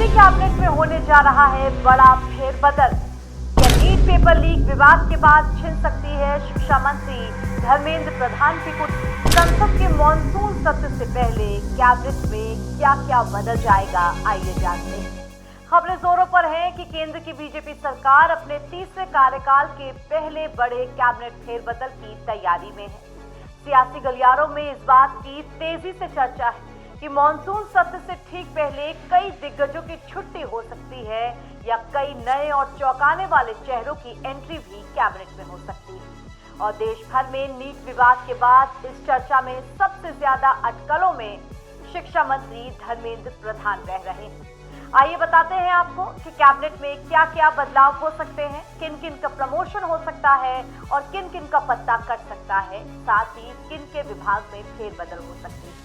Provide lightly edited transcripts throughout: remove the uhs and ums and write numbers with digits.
Delhi cabinet में होने जा रहा है बड़ा फेरबदल। क्या नीट पेपर लीक विवाद के बाद छिन सकती है शिक्षा मंत्री धर्मेंद्र प्रधान की कुर्सी? संसद के मॉनसून सत्र से पहले कैबिनेट में क्या क्या बदल जाएगा, आइए जानते हैं। खबरें जोरों पर हैं कि केंद्र की बीजेपी सरकार अपने तीसरे कार्यकाल के पहले बड़े कैबिनेट फेरबदल की तैयारी में है। सियासी गलियारों में इस बात की तेजी से चर्चा है कि मॉनसून सत्र से ठीक पहले कई दिग्गजों की छुट्टी हो सकती है या कई नए और चौंकाने वाले चेहरों की एंट्री भी कैबिनेट में हो सकती है। और देश भर में नीट विवाद के बाद इस चर्चा में सबसे ज्यादा अटकलों में शिक्षा मंत्री धर्मेंद्र प्रधान रह रहे हैं। आइए बताते हैं आपको कि कैबिनेट में क्या क्या बदलाव हो सकते हैं, किन किन का प्रमोशन हो सकता है और किन किन का पत्ता कट सकता है, साथ ही किन के विभाग में फेरबदल हो सकती है।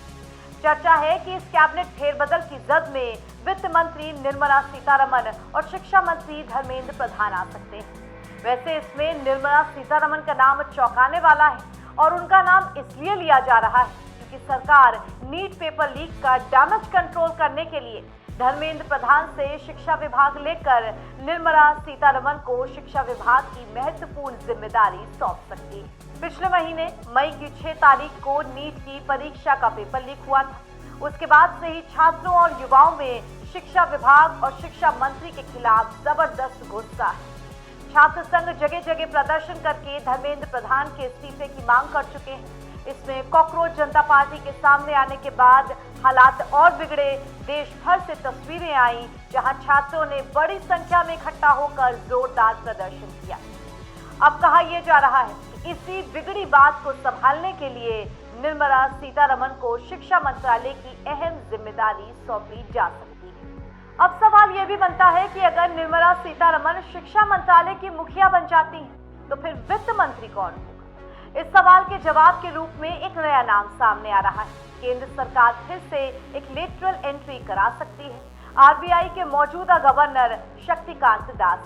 चर्चा है कि इस कैबिनेट फेरबदल की जद में वित्त मंत्री निर्मला सीतारमण और शिक्षा मंत्री धर्मेंद्र प्रधान आ सकते हैं। वैसे इसमें निर्मला सीतारमण का नाम चौंकाने वाला है और उनका नाम इसलिए लिया जा रहा है क्योंकि सरकार नीट पेपर लीक का डैमेज कंट्रोल करने के लिए धर्मेंद्र प्रधान से शिक्षा विभाग लेकर निर्मला सीतारमण को शिक्षा विभाग की महत्वपूर्ण जिम्मेदारी सौंप सकती है। पिछले महीने मई की 6 तारीख को नीट की परीक्षा का पेपर लीक हुआ था। उसके बाद से ही छात्रों और युवाओं में शिक्षा विभाग और शिक्षा मंत्री के खिलाफ जबरदस्त गुस्सा है। छात्र संघ जगह जगह प्रदर्शन करके धर्मेंद्र प्रधान के इस्तीफे की मांग कर चुके हैं। इसमें कॉकरोच जनता पार्टी के सामने आने के बाद हालात और बिगड़े। देश भर से तस्वीरें आई जहां छात्रों ने बड़ी संख्या में इकट्ठा होकर जोरदार प्रदर्शन किया। अब कहा यह जा रहा है कि इसी बिगड़ी बात को संभालने के लिए निर्मला सीतारमण को शिक्षा मंत्रालय की अहम जिम्मेदारी सौंपी जा सकती है। अब सवाल यह भी बनता है कि अगर निर्मला सीतारमण शिक्षा मंत्रालय की मुखिया बन जाती हैं, तो फिर वित्त मंत्री कौन होगा? इस सवाल के जवाब के रूप में एक नया नाम सामने आ रहा है। केंद्र सरकार फिर से एक लेटरल एंट्री करा सकती है। आरबीआई के मौजूदा गवर्नर शक्तिकांत दास,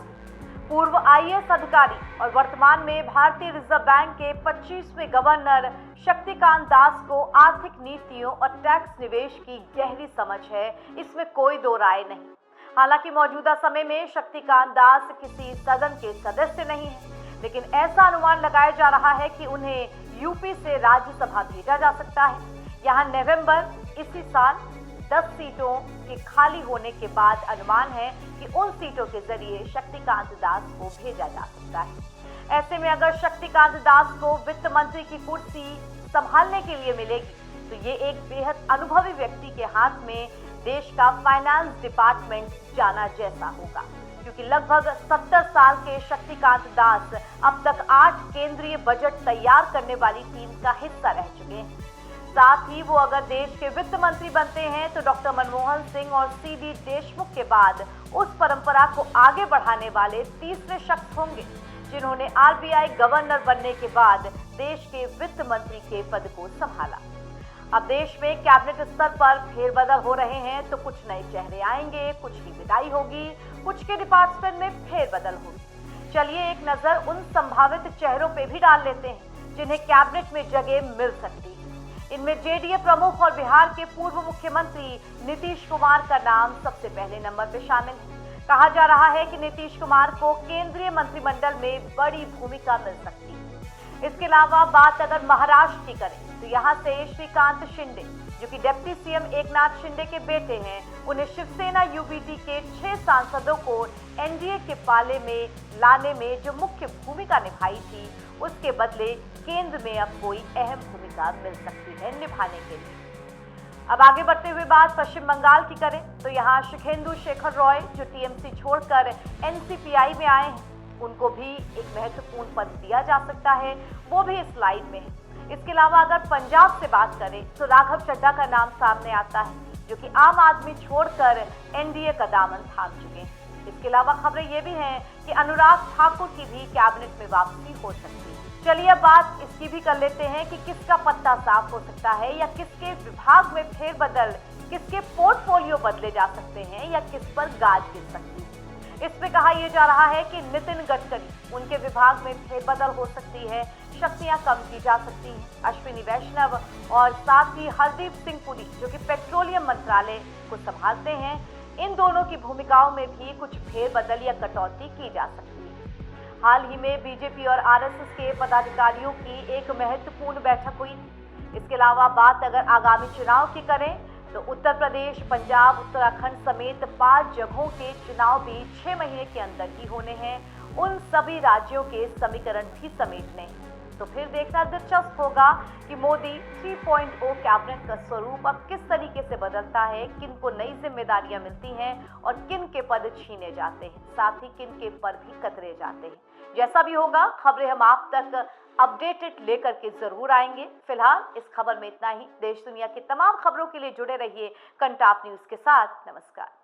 पूर्व आईएएस अधिकारी और वर्तमान में भारतीय रिजर्व बैंक के 25वें गवर्नर शक्तिकांत दास को आर्थिक नीतियों और टैक्स निवेश की गहरी समझ है, इसमें कोई दो राय नहीं। हालांकि मौजूदा समय में शक्तिकांत दास किसी सदन के सदस्य नहीं है, लेकिन ऐसा अनुमान लगाया जा रहा है कि उन्हें यूपी से राज्यसभा भेजा जा सकता है। यहां नवंबर इसी साल 10 सीटों के खाली होने के बाद अनुमान है कि उन सीटों के जरिए शक्तिकांत दास को भेजा जा सकता है। ऐसे में अगर शक्तिकांत दास को वित्त मंत्री की कुर्सी संभालने के लिए मिलेगी तो ये एक बेहद अनुभवी व्यक्ति के हाथ में देश का फाइनेंस डिपार्टमेंट जाना जैसा होगा, क्योंकि लगभग 70 साल के शक्तिकांत दास अब तक 8 केंद्रीय बजट तैयार करने वाली टीम का हिस्सा रह चुके हैं। साथ ही वो अगर देश के वित्त मंत्री बनते हैं तो डॉक्टर मनमोहन सिंह और सीडी देशमुख के बाद उस परंपरा को आगे बढ़ाने वाले तीसरे शख्स होंगे जिन्होंने आरबीआई गवर्नर बनने के बाद देश के वित्त मंत्री के पद को संभाला। अब देश में कैबिनेट स्तर पर फेरबदल हो रहे हैं तो कुछ नए चेहरे आएंगे, कुछ की विदाई होगी, कुछ के डिपार्टमेंट में फेरबदल होगी। चलिए एक नजर उन संभावित चेहरों पे भी डाल लेते हैं जिन्हें कैबिनेट में जगह मिल सकती है। इनमें जेडीए प्रमुख और बिहार के पूर्व मुख्यमंत्री नीतीश कुमार का नाम सबसे पहले नंबर पर शामिल है। कहा जा रहा है कि नीतीश कुमार को केंद्रीय मंत्रिमंडल में बड़ी भूमिका मिल सकती है। इसके अलावा बात अगर महाराष्ट्र की करें तो यहाँ से श्रीकांत शिंदे, जो कि डिप्टी सीएम एकनाथ शिंदे के बेटे हैं, उन्हें शिवसेना यूबीटी के 6 सांसदों को एनडीए के पाले में लाने में जो मुख्य भूमिका निभाई थी, उसके बदले केंद्र में अब कोई अहम भूमिका मिल सकती है निभाने के लिए। अब आगे बढ़ते हुए बात पश्चिम बंगाल की करें तो यहाँ सुखेंदु शेखर रॉय, जो टीएमसी छोड़कर एनसीपीआई में आए हैं, उनको भी एक महत्वपूर्ण पद दिया जा सकता है, वो भी इस लाइन में है। इसके अलावा अगर पंजाब से बात करें तो राघव चड्ढा का नाम सामने आता है, जो कि आम आदमी छोड़कर एनडीए का दामन थाम चुके हैं। इसके अलावा खबरें ये भी हैं कि अनुराग ठाकुर की भी कैबिनेट में वापसी हो सकती है। चलिए अब बात इसकी भी कर लेते हैं कि किसका पत्ता साफ हो सकता है या किसके विभाग में फेरबदल, किसके पोर्टफोलियो बदले जा सकते हैं या किस पर गाज गिर सकती है। इसमें कहा यह जा रहा है कि नितिन गडकरी, उनके विभाग में फेरबदल हो सकती है, शक्तियां कम की जा सकती हैं। अश्विनी वैष्णव और साथ ही हरदीप सिंह पुरी, जो कि पेट्रोलियम मंत्रालय को संभालते हैं, इन दोनों की भूमिकाओं में भी कुछ फेरबदल या कटौती की जा सकती है। हाल ही में बीजेपी और आरएसएस के पदाधिकारियों की एक महत्वपूर्ण बैठक हुई। इसके अलावा बात अगर आगामी चुनाव की करें तो उत्तर प्रदेश, पंजाब, उत्तराखंड समेत 5 जगहों के चुनाव भी 6 महीने के अंदर ही होने हैं। उन सभी राज्यों के समीकरण भी समेटने हैं। तो फिर देखना दिलचस्प होगा कि मोदी 3.0 कैबिनेट का स्वरूप अब किस तरीके से बदलता है, किन को नई जिम्मेदारियां मिलती हैं और किन के पद छीने जाते हैं, साथ ही किन के पर भी कतरे जाते हैं। जैसा भी होगा, खबरें हम आप तक अपडेटेड लेकर के जरूर आएंगे। फिलहाल इस खबर में इतना ही। देश दुनिया की तमाम खबरों के लिए जुड़े रहिए कंटाप न्यूज के साथ। नमस्कार।